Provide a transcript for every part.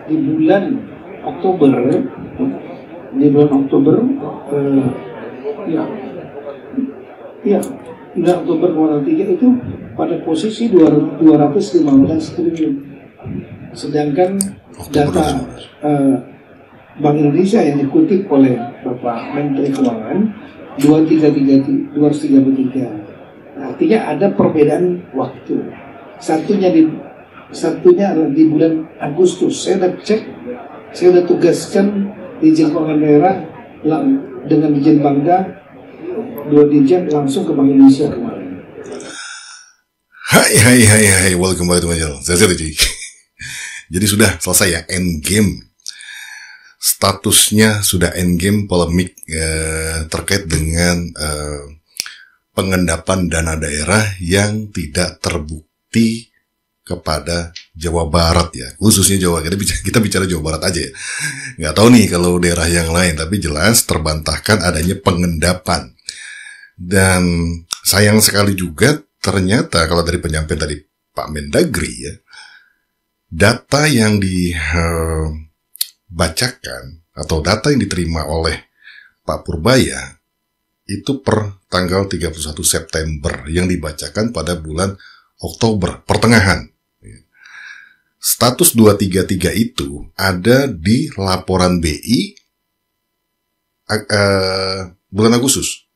di bulan Oktober, bulan Oktober 2003 itu pada posisi 215 triliun. Sedangkan data Bank Indonesia yang dikutip oleh Bapak Menteri Keuangan 233. Artinya ada perbedaan waktu. Satunya adalah di bulan Agustus. Saya udah cek, saya udah tugaskan Dirjen Keuangan Daerah dengan Dirjen Bangda, 2 Dirjen langsung ke Bank Indonesia kemarin. Hai, welcome back to my channel. Saya Sergi. Jadi sudah selesai ya, endgame. Statusnya sudah endgame polemik terkait dengan pengendapan dana daerah yang tidak terbukti kepada Jawa Barat ya, khususnya Jawa. Kita bicara Jawa Barat aja ya. Nggak tahu nih kalau daerah yang lain, tapi jelas terbantahkan adanya pengendapan. Dan sayang sekali juga ternyata kalau dari penyampaian tadi Pak Mendagri ya, data yang dibacakan atau data yang diterima oleh Pak Purbaya itu per tanggal 31 September yang dibacakan pada bulan Oktober, pertengahan. Status 233 itu ada di laporan BI bulan Agustus.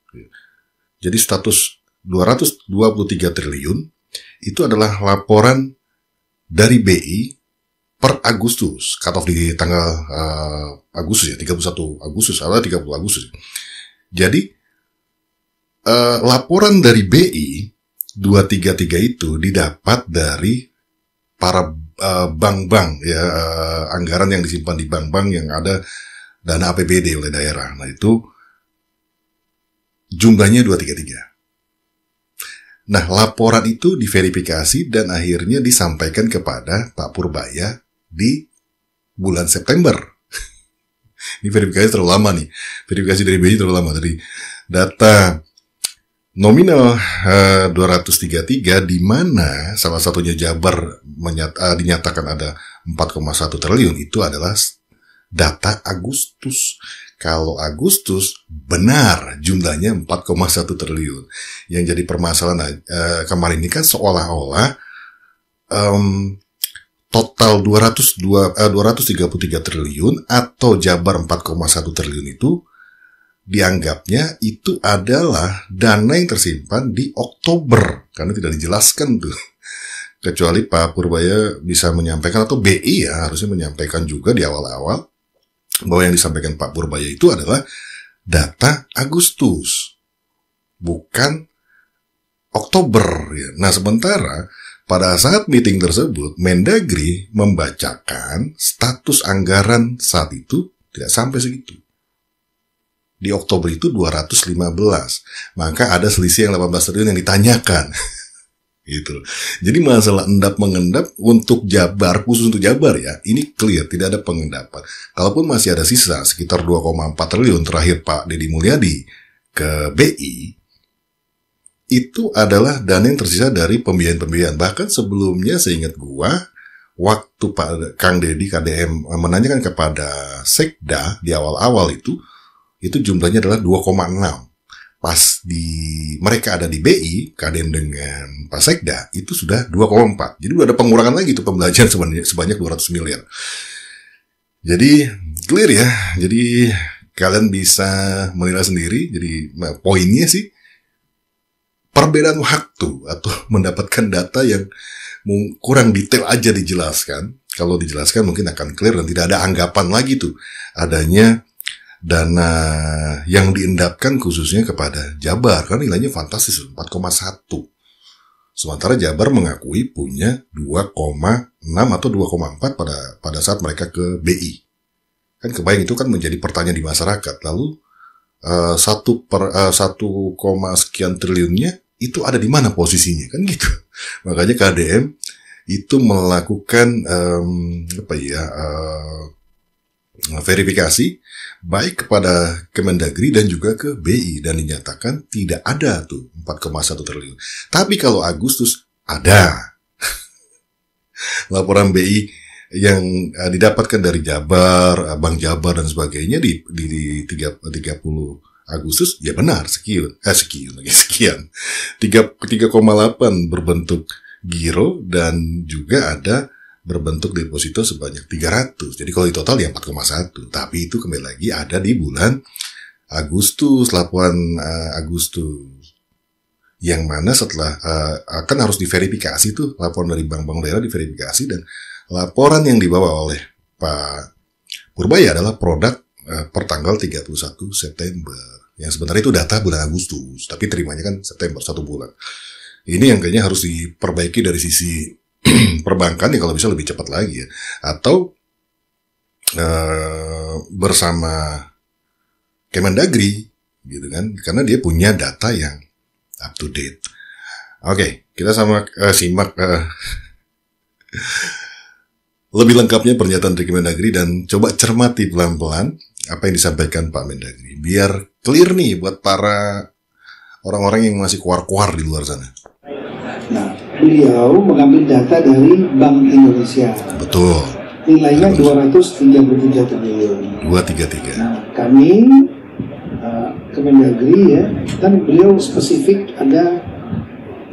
Jadi status 223 triliun itu adalah laporan dari BI per Agustus, cut off di tanggal Agustus ya, 31 Agustus atau 30 Agustus. Jadi laporan dari BI 233 itu didapat dari para bank-bank ya, anggaran yang disimpan di bank-bank yang ada dana APBD oleh daerah. Nah itu jumlahnya 233. Nah laporan itu diverifikasi dan akhirnya disampaikan kepada Pak Purbaya di bulan September. Ini verifikasi terlalu lama nih. Verifikasi dari BI terlalu lama. Dari data nominal 233 di mana salah satunya Jabar dinyatakan ada 4,1 triliun itu adalah data Agustus. Kalau Agustus benar jumlahnya 4,1 triliun. Yang jadi permasalahan kemarin ini kan seolah-olah total 233 triliun atau Jabar 4,1 triliun itu dianggapnya itu adalah dana yang tersimpan di Oktober, karena tidak dijelaskan tuh. Kecuali Pak Purbaya bisa menyampaikan, atau BI ya harusnya menyampaikan juga di awal-awal bahwa yang disampaikan Pak Purbaya itu adalah data Agustus, bukan Oktober ya. Nah sementara pada saat meeting tersebut Mendagri membacakan status anggaran saat itu tidak sampai segitu. Di Oktober itu 215. Maka ada selisih yang 18 triliun yang ditanyakan. Gitu. Jadi masalah endap-mengendap untuk Jabar, khusus untuk Jabar ya, ini clear, tidak ada pengendapan. Kalaupun masih ada sisa sekitar 2,4 triliun terakhir Pak Deddy Mulyadi ke BI, itu adalah dana yang tersisa dari pembiayaan-pembiayaan. Bahkan sebelumnya seingat gua, waktu Pak Kang Deddy KDM menanyakan kepada Sekda di awal-awal itu jumlahnya adalah 2,6. Pas mereka ada di BI, KDM dengan Pak Sekda, itu sudah 2,4. Jadi udah ada pengurangan lagi tuh pembelanjaan sebanyak 200 miliar. Jadi clear ya. Jadi kalian bisa menilai sendiri. Jadi poinnya sih perbedaan waktu atau mendapatkan data yang kurang detail aja dijelaskan. Kalau dijelaskan mungkin akan clear dan tidak ada anggapan lagi tuh adanya dana yang diendapkan khususnya kepada Jabar, kan nilainya fantastis 4,1. Sementara Jabar mengakui punya 2,6 atau 2,4 pada saat mereka ke BI. Kan kebayang itu kan menjadi pertanyaan di masyarakat. Lalu 1, sekian triliunnya itu ada di mana posisinya kan gitu. Makanya KDM itu melakukan verifikasi baik kepada Kemendagri dan juga ke BI dan dinyatakan tidak ada tuh 4,1 triliun. Tapi kalau Agustus ada. Laporan BI didapatkan dari Jabar, Bank Jabar dan sebagainya di 30 Agustus, ya benar sekian 3,8 berbentuk giro dan juga ada berbentuk deposito sebanyak 300. Jadi kalau di total ya 4,1. Tapi itu kembali lagi ada di bulan Agustus, laporan Agustus. Yang mana setelah kan harus diverifikasi tuh, laporan dari bank-bank daerah diverifikasi, dan laporan yang dibawa oleh Pak Purbaya adalah produk per tanggal 31 September. Yang sebenarnya itu data bulan Agustus, tapi terimanya kan September, 1 bulan. Ini yang kayaknya harus diperbaiki dari sisi perbankan ya, kalau bisa lebih cepat lagi ya. Atau bersama Kemendagri gitu kan, karena dia punya data yang up to date. Oke, kita simak lebih lengkapnya pernyataan dari Kemendagri dan coba cermati pelan-pelan apa yang disampaikan Pak Mendagri, biar clear nih buat para orang-orang yang masih kuar-kuar di luar sana. Nah, beliau mengambil data dari Bank Indonesia. Betul. Nilainya 233 triliun. 233. Nah, kami Kemendagri ya, dan beliau spesifik ada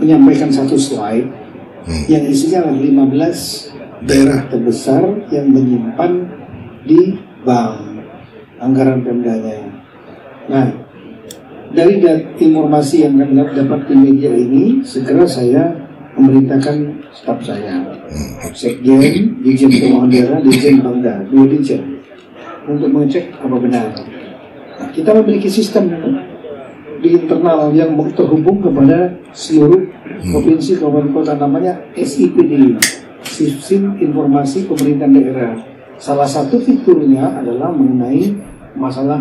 menyampaikan satu slide yang isinya adalah 15 daerah terbesar yang menyimpan di bank anggaran Pemdanya. Nah, dari informasi yang kami dapat di media ini, segera saya memerintahkan staf saya, Sekjen, Dirjen Keuangan Daerah, Dirjen Bangda, 2 dirjen, untuk mengecek apa benar. Nah, kita memiliki sistem di internal yang terhubung kepada seluruh provinsi, kabupaten, kota, namanya SIPD, Sistem Informasi Pemerintahan Daerah. Salah satu fiturnya adalah mengenai masalah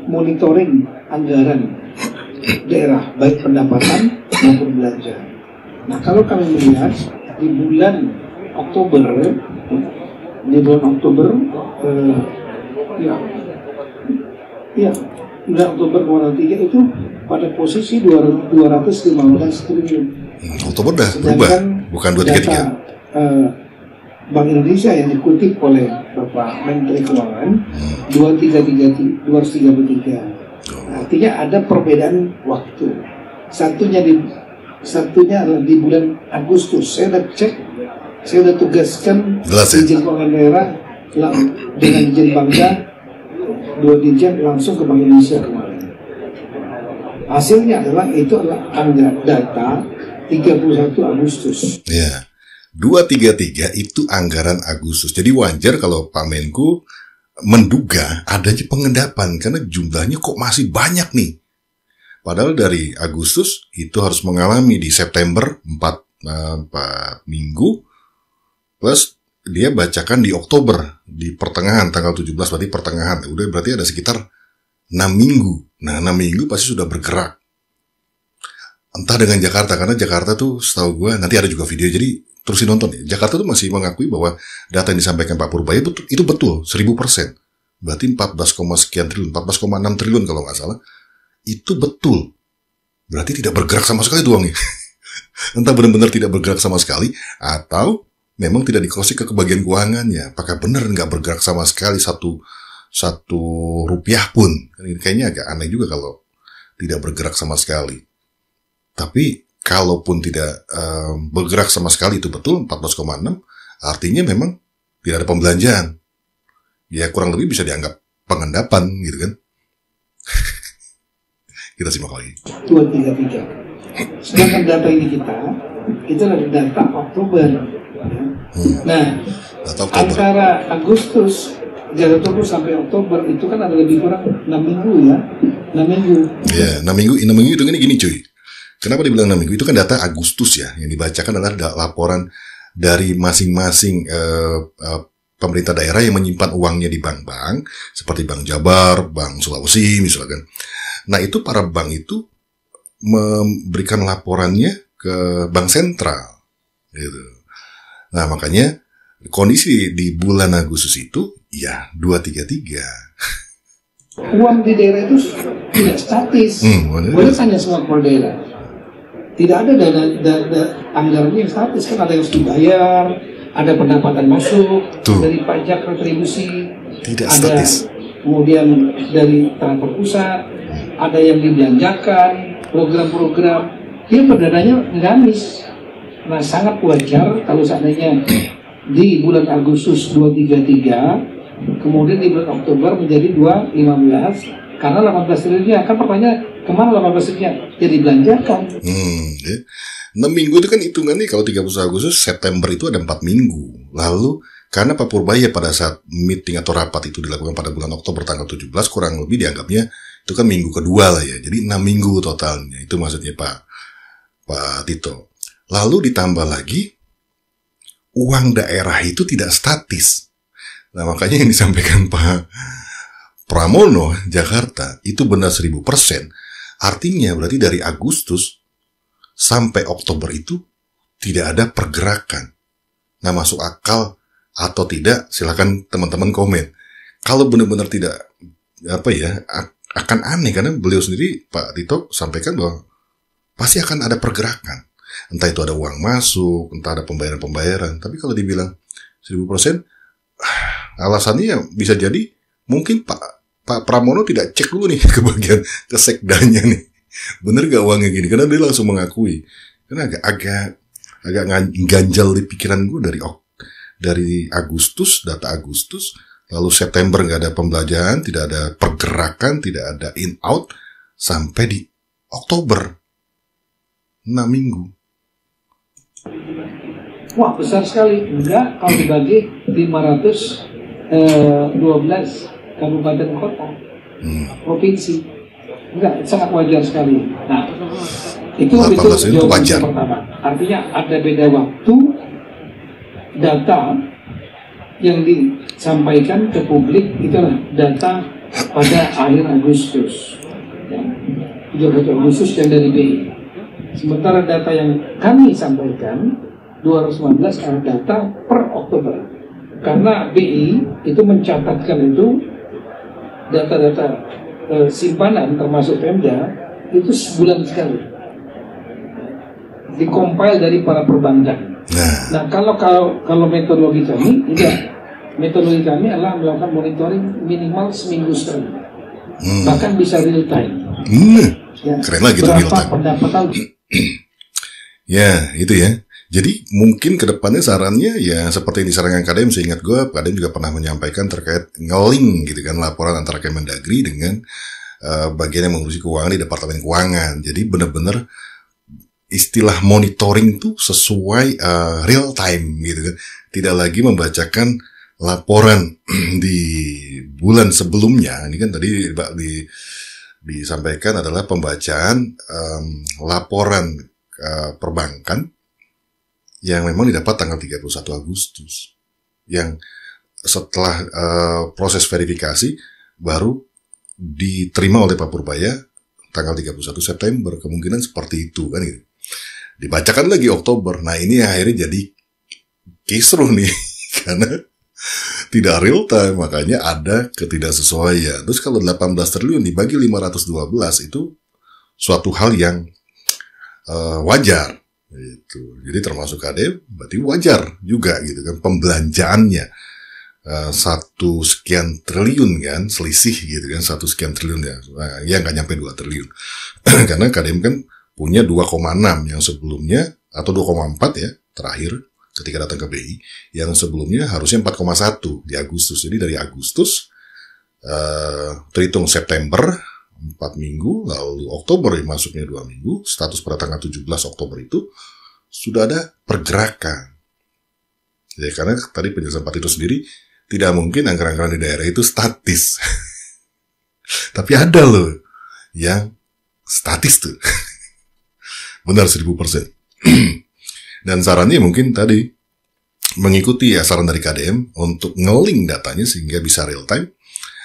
monitoring anggaran daerah, baik pendapatan maupun belanja. Nah, kalau kami melihat di bulan Oktober bulan Oktober 2003 itu pada posisi 215 triliun. Oktober dah berubah, bukan 233. Bank Indonesia yang dikutip oleh Bapak Menteri Keuangan 233. Artinya ada perbedaan waktu. Satunya adalah di bulan Agustus. Saya udah cek, saya udah tugaskan Dirjen Keuangan Daerah dengan Dirjen Bangda, 2 dirjen langsung ke Bank Indonesia kemarin. Hasilnya adalah data 31 Agustus. Ya. 233 itu anggaran Agustus. Jadi wajar kalau Pak Menko menduga adanya pengendapan karena jumlahnya kok masih banyak nih. Padahal dari Agustus itu harus mengalami di September 4 minggu, plus dia bacakan di Oktober di pertengahan tanggal 17, berarti pertengahan. Udah berarti ada sekitar 6 minggu. Nah, 6 minggu pasti sudah bergerak. Entah dengan Jakarta, karena Jakarta tuh setahu gue nanti ada juga video, jadi terusin nonton ya. Jakarta tuh masih mengakui bahwa data yang disampaikan Pak Purbaya itu betul 1000%. Berarti 14,6 triliun kalau nggak salah. Itu betul. Berarti tidak bergerak sama sekali uangnya. Entah benar-benar tidak bergerak sama sekali atau memang tidak dikrosi ke bagian keuangannya. Apakah benar nggak bergerak sama sekali satu rupiah pun? Kayaknya agak aneh juga kalau tidak bergerak sama sekali. Tapi kalaupun tidak bergerak sama sekali itu betul 14,6, artinya memang tidak ada pembelanjaan. Ya kurang lebih bisa dianggap pengendapan gitu kan. Kita simak lagi. 233. Sedangkan data ini itu adalah data Oktober. Nah, data Oktober. Antara Agustus sampai Oktober itu kan ada lebih kurang 6 minggu ya. 6 minggu. Ya, 6 minggu itu gini cuy. Kenapa dibilang 6 minggu? Itu kan data Agustus ya. Yang dibacakan adalah laporan dari masing-masing pemerintah daerah yang menyimpan uangnya di bank-bank. Seperti Bank Jabar, Bank Sulawesi misalkan. Nah itu para bank itu memberikan laporannya ke Bank Sentral. Gitu. Nah makanya kondisi di bulan Agustus itu ya 233. Uang di daerah itu tidak statis. Boleh tanya semua kepala daerah. Tidak ada anggarannya yang statis, kan ada yang harus dibayar, ada pendapatan masuk dari pajak retribusi, tidak ada statis. Kemudian dari transfer pusat, ada yang dibelanjakan, program-program, dia pendananya ngamis. Nah, sangat wajar kalau seandainya di bulan Agustus 233, kemudian di bulan Oktober menjadi 215, karena 18 triliunnya, kan pertanyaan, kemana 18 triliunnya? Ya dibelanjakan. Ya. 6 minggu itu kan hitungannya kalau 31 Agustus, September itu ada 4 minggu. Lalu, karena Pak Purbaya pada saat meeting atau rapat itu dilakukan pada bulan Oktober tanggal 17, kurang lebih dianggapnya itu kan minggu kedua lah ya. Jadi 6 minggu totalnya. Itu maksudnya Pak Tito. Lalu ditambah lagi, uang daerah itu tidak statis. Nah, makanya yang disampaikan Pak Pramono, Jakarta, itu benar 1000%. Artinya berarti dari Agustus sampai Oktober itu tidak ada pergerakan. Nah, masuk akal atau tidak, silakan teman-teman komen. Kalau benar-benar tidak, akan aneh, karena beliau sendiri, Pak Tito, sampaikan bahwa pasti akan ada pergerakan. Entah itu ada uang masuk, entah ada pembayaran-pembayaran. Tapi kalau dibilang 1000%, alasannya bisa jadi mungkin Pak Pramono tidak cek dulu nih ke bagian ke sekdanya nih. Bener gak uangnya gini? Karena dia langsung mengakui. Karena agak ganjal di pikiran gue dari Agustus, data Agustus, lalu September gak ada pembelanjaan, tidak ada pergerakan, tidak ada in out, sampai di Oktober 6 minggu. Wah, besar sekali. Enggak, kalau dibagi 512 kabupaten kota, provinsi. Enggak, sangat wajar sekali. Nah, itu jawaban yang pertama. Artinya ada beda waktu, data yang disampaikan ke publik itulah data pada akhir Agustus. Ya, 31 Agustus yang dari BI. Sementara data yang kami sampaikan 215 adalah data per Oktober. Karena BI itu mencatatkan itu data-data simpanan termasuk Pemda itu sebulan sekali dikompil dari para perbankan. Nah, kalau metodologi kami tidak, metodologi kami adalah melakukan monitoring minimal seminggu sekali, bahkan bisa real time. Ya, keren lagi tuh real time. Pendapatan. Ya, itu ya. Jadi mungkin kedepannya sarannya ya seperti yang disarankan KDM, seingat gue, KDM juga pernah menyampaikan terkait nge-link gitu kan laporan antara Kemendagri dengan bagian yang mengurusi keuangan di Departemen Keuangan. Jadi benar-benar istilah monitoring tuh sesuai real time gitu kan. Tidak lagi membacakan laporan di bulan sebelumnya. Ini kan tadi disampaikan adalah pembacaan laporan perbankan yang memang didapat tanggal 31 Agustus. Yang setelah proses verifikasi baru diterima oleh Pak Purbaya tanggal 31 September. Kemungkinan seperti itu kan gitu. Dibacakan lagi Oktober. Nah, ini akhirnya jadi kisruh nih karena tidak real time, makanya ada ketidaksesuaian. Terus kalau 18 triliun dibagi 512 itu suatu hal yang wajar. Gitu. Jadi termasuk KD berarti wajar juga gitu kan pembelanjaannya 1 sekian triliun kan selisih gitu kan 1 sekian triliun ya nggak nyampe 2 triliun karena KDM kan punya 2,6 yang sebelumnya atau 2,4 ya terakhir ketika datang ke BI yang sebelumnya harusnya 4,1 di Agustus. Jadi dari Agustus terhitung September 4 minggu, lalu Oktober masuknya 2 minggu, status pada tanggal 17 Oktober itu sudah ada pergerakan. Ya, karena tadi penjelasan Pak Tito sendiri, tidak mungkin anggaran-anggaran di daerah itu statis. Tapi ada loh yang statis tuh. Benar 1000%. Dan sarannya mungkin tadi mengikuti ya saran dari KDM untuk nge-link datanya sehingga bisa real time,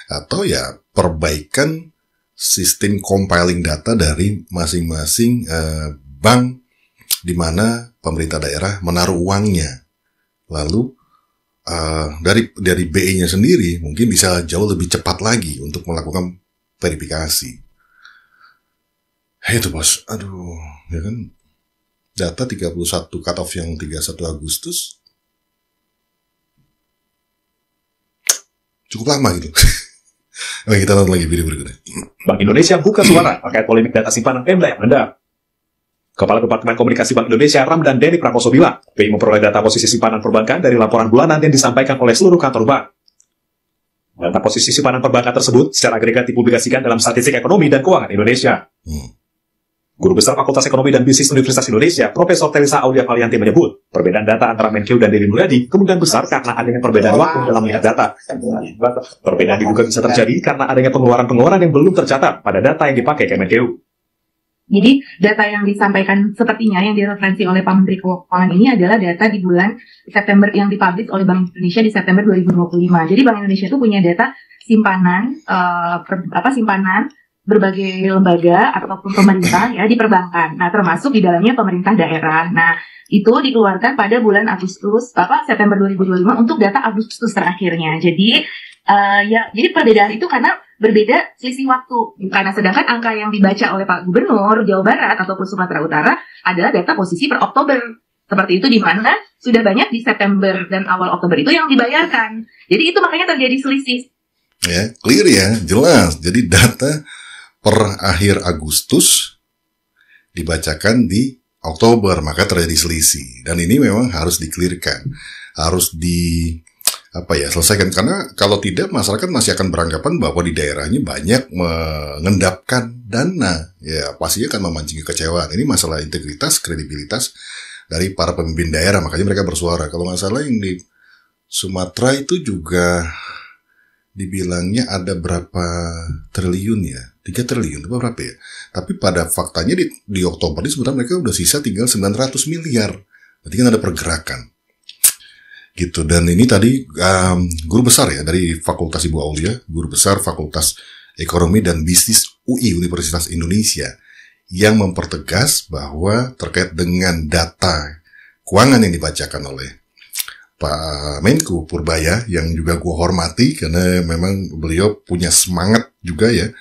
atau ya perbaikan sistem compiling data dari masing-masing bank di mana pemerintah daerah menaruh uangnya. Lalu dari BI-nya sendiri mungkin bisa jauh lebih cepat lagi untuk melakukan verifikasi. Itu bos, aduh, ya kan data 31 cut-off yang 31 Agustus cukup lama gitu. Oke, kita nonton lagi video berikutnya. Bank Indonesia buka suara terkait polemik data simpanan Pemda yang mendadak. Kepala Departemen Komunikasi Bank Indonesia Ramdan Denny Prakoso bilang, BI memperoleh data posisi simpanan perbankan dari laporan bulanan yang disampaikan oleh seluruh kantor bank. Data posisi simpanan perbankan tersebut secara agregat dipublikasikan dalam Statistik Ekonomi dan Keuangan Indonesia. Guru Besar Fakultas Ekonomi dan Bisnis Universitas Indonesia, Profesor Teresa Aulia Valianti menyebut, perbedaan data antara Menkeu dan Deddy Mulyadi kemungkinan besar karena adanya perbedaan waktu dalam melihat data. Perbedaan diduga bisa terjadi karena adanya pengeluaran-pengeluaran yang belum tercatat pada data yang dipakai Kemenkeu. Jadi data yang disampaikan sepertinya yang direferensi oleh Pak Menteri Keuangan ini adalah data di bulan September yang dipublish oleh Bank Indonesia di September 2025. Jadi Bank Indonesia itu punya data simpanan simpanan berbagai lembaga ataupun pemerintah ya di perbankan. Nah, termasuk di dalamnya pemerintah daerah. Nah, itu dikeluarkan pada bulan September 2025 untuk data Agustus terakhirnya. Jadi jadi perbedaan itu karena berbeda selisih waktu. Karena sedangkan angka yang dibaca oleh Pak Gubernur Jawa Barat ataupun Sumatera Utara adalah data posisi per Oktober. Seperti itu, di mana sudah banyak di September dan awal Oktober itu yang dibayarkan. Jadi itu makanya terjadi selisih. Ya, clear ya, jelas. Jadi data per akhir Agustus dibacakan di Oktober, maka terjadi selisih. Dan ini memang harus dikelirkan, harus selesaikan. Karena kalau tidak, masyarakat masih akan beranggapan bahwa di daerahnya banyak mengendapkan dana. Ya, pastinya akan memancing kekecewaan. Ini masalah integritas, kredibilitas dari para pemimpin daerah. Makanya mereka bersuara. Kalau nggak salah yang di Sumatera itu juga dibilangnya ada berapa triliun ya? 3 triliun, itu berapa ya? Tapi pada faktanya di Oktober ini sebenarnya mereka udah sisa tinggal 900 miliar. Berarti kan ada pergerakan. Gitu. Dan ini tadi guru besar ya dari Fakultas Ibu Aulia, guru besar Fakultas Ekonomi dan Bisnis UI Universitas Indonesia yang mempertegas bahwa terkait dengan data keuangan yang dibacakan oleh Pak Menko Purbaya yang juga gue hormati karena memang beliau punya semangat juga ya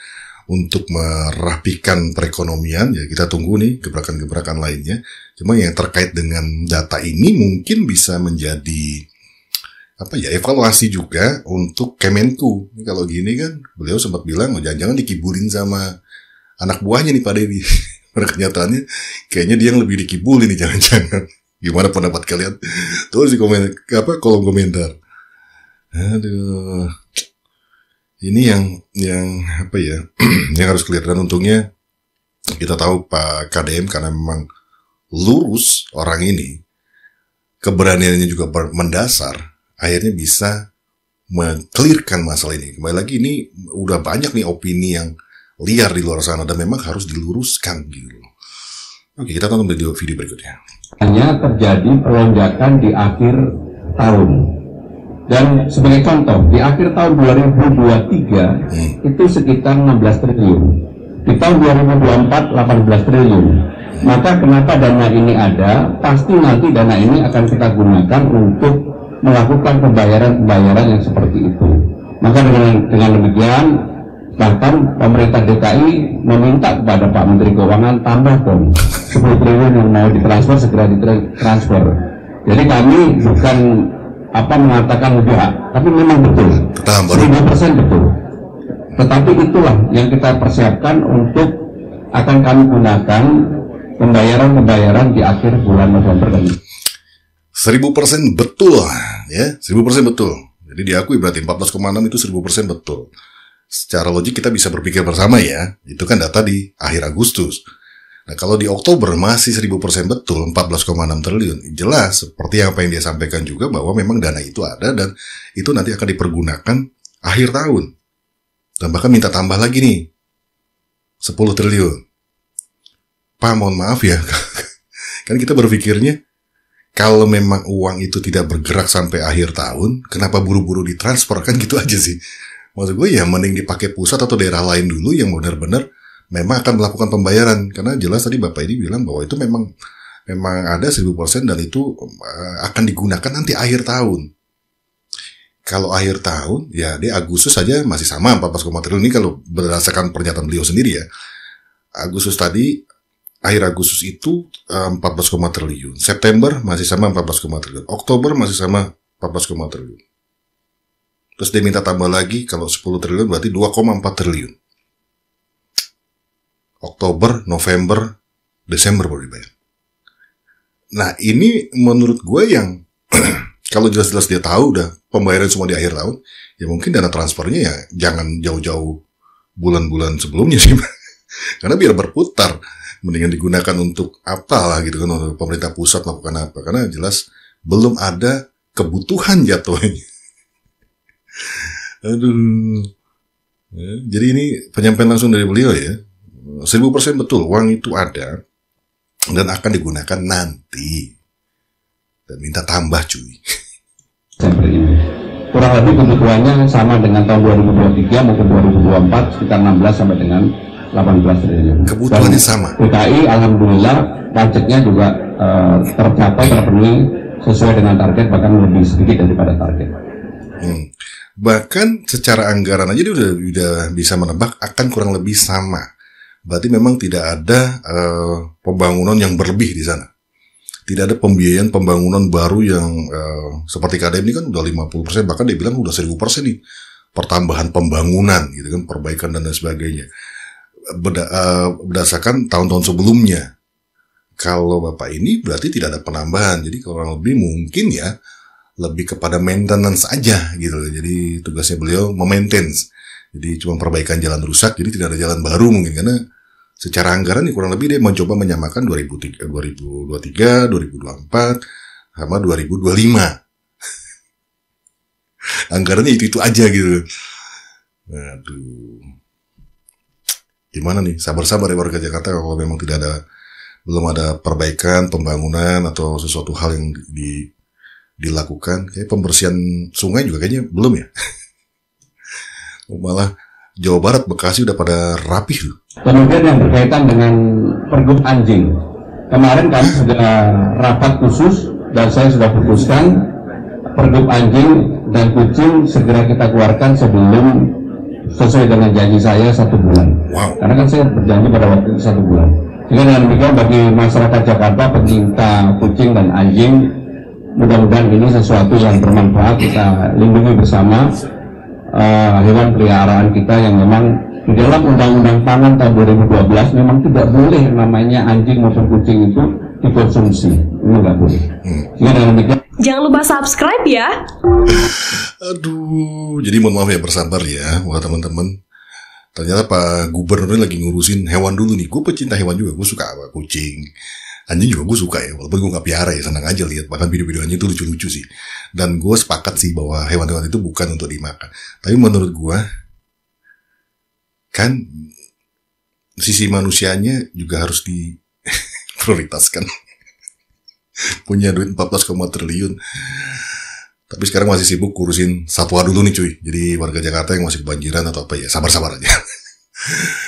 untuk merapikan perekonomian. Ya kita tunggu nih gebrakan-gebrakan lainnya. Cuma yang terkait dengan data ini mungkin bisa menjadi evaluasi juga untuk Kemenku. Kalau gini kan beliau sempat bilang jangan-jangan dikibulin sama anak buahnya nih Pak Deddy. Pada kenyataannya kayaknya dia yang lebih dikibulin nih jangan-jangan. Gimana pendapat kalian? Tulis di kolom komentar. Aduh. Ini yang yang harus clear. Dan untungnya kita tahu Pak KDM karena memang lurus orang ini, keberaniannya juga mendasar, akhirnya bisa meng-clearkan masalah ini. Kembali lagi ini udah banyak nih opini yang liar di luar sana dan memang harus diluruskan gitu. Oke, kita tonton video berikutnya. Hanya terjadi pelonjakan di akhir tahun. Dan sebagai contoh, di akhir tahun 2023 itu sekitar 16 triliun. Di tahun 2024 18 triliun. Maka kenapa dana ini ada? Pasti nanti dana ini akan kita gunakan untuk melakukan pembayaran-pembayaran yang seperti itu. Maka dengan demikian, bahkan pemerintah DKI meminta kepada Pak Menteri Keuangan tambah dong 10 triliun yang mau ditransfer segera ditransfer. Jadi kami bukan mengatakan enggak, tapi memang betul 100% betul. Tetapi itulah yang kita persiapkan untuk akan kami gunakan pembayaran-pembayaran di akhir bulan November dan 1000% betul ya, 1000% betul. Jadi diakui berarti 14,6 itu 1000% betul. Secara logik kita bisa berpikir bersama ya, itu kan data di akhir Agustus. Nah kalau di Oktober masih 1000% betul, 14,6 triliun, jelas seperti apa yang dia sampaikan juga bahwa memang dana itu ada dan itu nanti akan dipergunakan akhir tahun. Dan bahkan minta tambah lagi nih, 10 triliun. Pak mohon maaf ya, kan kita berpikirnya kalau memang uang itu tidak bergerak sampai akhir tahun, kenapa buru-buru ditransfer kan gitu aja sih. Maksud gue ya mending dipakai pusat atau daerah lain dulu yang benar-benar memang akan melakukan pembayaran. Karena jelas tadi Bapak ini bilang bahwa itu memang ada 1000% dan itu akan digunakan nanti akhir tahun. Kalau akhir tahun, ya di Agustus saja masih sama 14,3 triliun ini kalau berdasarkan pernyataan beliau sendiri ya. Agustus tadi akhir Agustus itu 14, triliun. September masih sama 14, triliun. Oktober masih sama 14, triliun. Terus dia minta tambah lagi, kalau 10 triliun berarti 2,4 triliun. Oktober, November, Desember baru dibayar. Nah ini menurut gue yang kalau jelas-jelas dia tahu udah pembayaran semua di akhir tahun, ya mungkin dana transfernya ya jangan jauh-jauh bulan-bulan sebelumnya sih. Karena biar berputar, mendingan digunakan untuk apa lah gitu kan, untuk pemerintah pusat melakukan apa. Karena jelas belum ada kebutuhan jatuhnya. Aduh. Ya, jadi ini penyampaian langsung dari beliau ya. 1000% betul, uang itu ada dan akan digunakan nanti. Dan minta tambah cuy. Kurang lebih kebutuhannya sama dengan tahun 2023 maupun 2024 sekitar 16 sampai dengan 18 triliun. Kebutuhannya sama. DKI alhamdulillah budgetnya juga tercapai, terpenuhi sesuai dengan target, bahkan lebih sedikit daripada target. Bahkan secara anggaran aja dia udah bisa menebak akan kurang lebih sama. Berarti memang tidak ada pembangunan yang berlebih di sana. Tidak ada pembiayaan pembangunan baru yang seperti KDM ini kan udah 50%, bahkan dia bilang udah 1000% nih pertambahan pembangunan gitu kan, perbaikan dan lain sebagainya. Berdasarkan tahun-tahun sebelumnya. Kalau Bapak ini berarti tidak ada penambahan. Jadi kurang lebih mungkin ya lebih kepada maintenance aja gitu. Jadi tugasnya beliau memaintenance. Jadi cuma perbaikan jalan rusak, jadi tidak ada jalan baru mungkin, karena secara anggaran kurang lebih dia mencoba menyamakan 2023, 2024 sama 2025. Anggarannya itu aja gitu. Aduh. Gimana nih? Sabar-sabar ya warga Jakarta, kalau memang belum ada perbaikan, pembangunan atau sesuatu hal yang dilakukan. Kayak pembersihan sungai juga kayaknya belum ya. Malah Jawa Barat, Bekasi udah pada rapih tuh. Kemudian yang berkaitan dengan pergub anjing, kemarin kami sudah rapat khusus dan saya sudah putuskan pergub anjing dan kucing segera kita keluarkan sebelum sesuai dengan janji saya 1 bulan. Wow. Karena kan saya berjanji pada waktu itu 1 bulan. Sehingga dengan demikian bagi masyarakat Jakarta pecinta kucing dan anjing, mudah-mudahan ini sesuatu yang bermanfaat, kita lindungi bersama hewan peliharaan kita yang memang di dalam Undang-Undang Pangan tahun 2012 memang tidak boleh namanya anjing maupun kucing itu dikonsumsi, ini nggak boleh. Jangan lupa subscribe ya. Aduh, jadi mohon maaf ya, bersabar ya buat teman-teman. Ternyata Pak Gubernur lagi ngurusin hewan dulu nih. Gue pecinta hewan juga, gue suka kucing. Anjing juga gue suka ya, walaupun gue gak piara ya, senang aja lihat. Bahkan video-video anjing itu lucu-lucu sih. Dan gue sepakat sih bahwa hewan-hewan itu bukan untuk dimakan. Tapi menurut gue, kan sisi manusianya juga harus diprioritaskan. Punya duit 14, triliun. Tapi sekarang masih sibuk ngurusin satwa dulu nih cuy. Jadi warga Jakarta yang masih kebanjiran atau apa ya, sabar-sabar aja.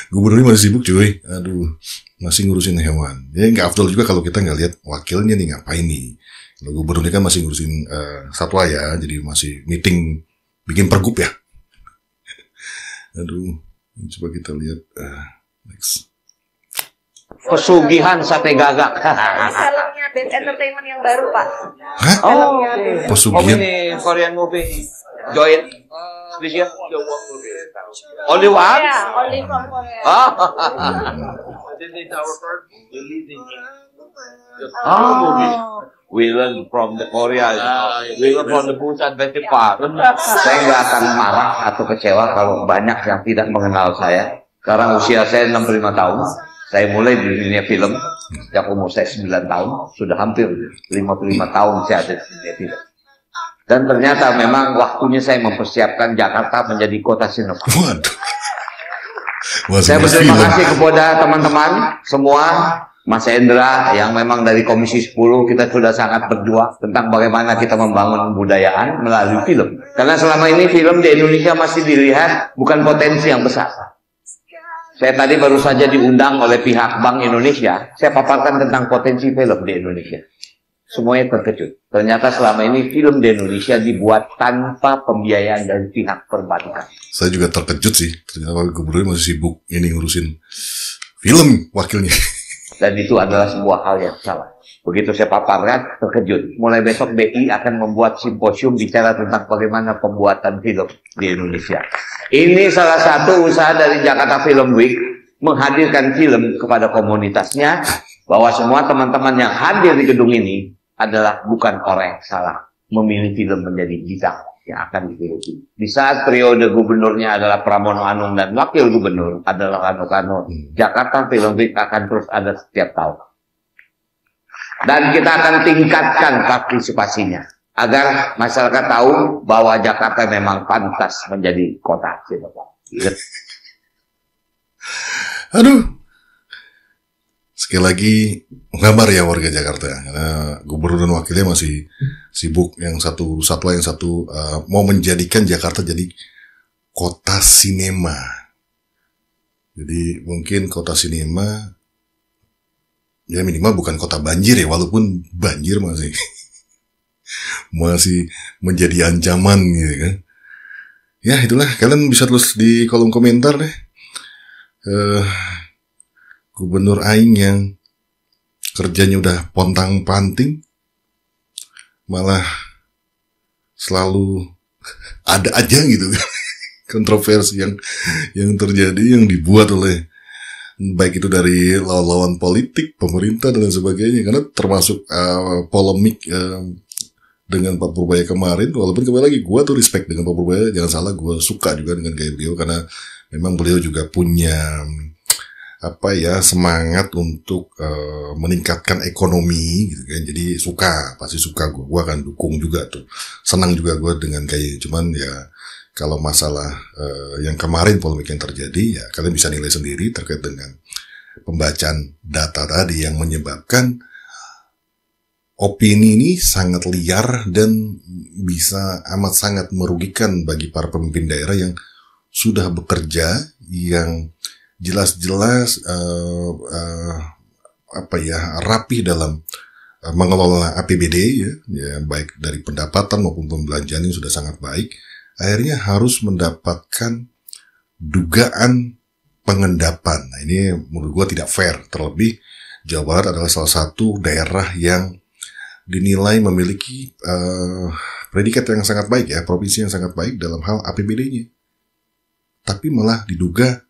Gubernurnya masih sibuk cuy. Aduh, masih ngurusin hewan. Ya nggak afdol juga kalau kita nggak lihat wakilnya nih ngapain nih. Kalau gubernurnya kan masih ngurusin satwa ya, jadi masih meeting bikin pergub ya. Aduh, coba kita lihat next. Pesugihan sate gagak. Filmnya Best Entertainment yang baru, Pak. Hah? Oh, Pesugihan. ini Korean movie. Join this year. Only one? Yeah, only from Korea. We learn from the Korea. We learn from the Busan Festival. Saya nggak akan marah atau kecewa kalau banyak yang tidak mengenal saya. Sekarang usia saya 65 tahun. Saya mulai di dunia film. Sejak umur saya 9 tahun. Sudah hampir 55 tahun saya ada di dunia film. Dan ternyata memang waktunya saya mempersiapkan Jakarta menjadi kota sinema. Saya berterima kasih kepada teman-teman semua, Mas Endra yang memang dari Komisi 10 kita sudah sangat berjuang tentang bagaimana kita membangun kebudayaan melalui film. Karena selama ini film di Indonesia masih dilihat bukan potensi yang besar. Saya tadi baru saja diundang oleh pihak Bank Indonesia, saya paparkan tentang potensi film di Indonesia. Semuanya terkejut. Ternyata selama ini film di Indonesia dibuat tanpa pembiayaan dari pihak perbankan. Saya juga terkejut sih. Ternyata Gubernur masih sibuk ini ngurusin film wakilnya. Dan itu adalah sebuah hal yang salah. Begitu saya paparkan, terkejut. Mulai besok BI akan membuat simposium bicara tentang bagaimana pembuatan film di Indonesia. Ini salah satu usaha dari Jakarta Film Week, menghadirkan film kepada komunitasnya, bahwa semua teman-teman yang hadir di gedung ini adalah bukan orang yang salah memilih film menjadi bintang yang akan dipilih. Di saat periode gubernurnya adalah Pramono Anung dan wakil gubernur adalah Rano Karno, Jakarta Film Week akan terus ada setiap tahun. Dan kita akan tingkatkan partisipasinya agar masyarakat tahu bahwa Jakarta memang pantas menjadi kota. Aduh, sekali lagi gambar ya warga Jakarta, karena gubernur dan wakilnya masih sibuk. Yang satu mau menjadikan Jakarta jadi kota sinema. Jadi mungkin kota sinema ya minimal bukan kota banjir ya, walaupun banjir masih menjadi ancaman gitu kan. Ya itulah, kalian bisa tulis di kolom komentar deh. Gubernur aing yang kerjanya udah pontang-panting malah selalu ada aja gitu kan kontroversi yang terjadi, yang dibuat oleh baik itu dari lawan-lawan politik, pemerintah dan sebagainya. Karena termasuk polemik dengan Pak Purbaya kemarin, walaupun kembali lagi gue tuh respect dengan Pak Purbaya, jangan salah, gue suka juga dengan gaya beliau karena memang beliau juga punya semangat untuk meningkatkan ekonomi gitu kan. Jadi pasti suka gue akan dukung juga tuh, senang juga gue dengan kayak. Cuman ya kalau masalah yang kemarin polemik yang terjadi, ya kalian bisa nilai sendiri terkait dengan pembacaan data tadi yang menyebabkan opini ini sangat liar dan bisa amat sangat merugikan bagi para pemimpin daerah yang sudah bekerja, yang jelas-jelas rapi dalam mengelola APBD ya baik dari pendapatan maupun pembelanjaan yang sudah sangat baik, akhirnya harus mendapatkan dugaan pengendapan. Nah ini menurut gua tidak fair, terlebih Jawa Barat adalah salah satu daerah yang dinilai memiliki predikat yang sangat baik ya, provinsi yang sangat baik dalam hal APBD-nya, tapi malah diduga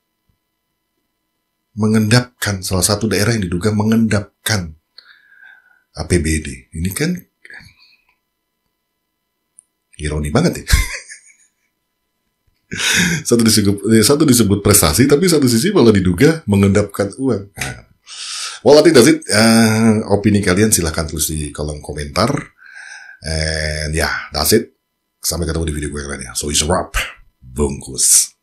mengendapkan, salah satu daerah yang diduga mengendapkan APBD. Ini kan ironi banget ya. Satu disebut prestasi, tapi satu sisi malah diduga mengendapkan uang. Well, I think that's it. Opini kalian silahkan tulis di kolom komentar. And yeah, that's it. Sampai ketemu di video gue yang lainnya. So it's a wrap. Bungkus.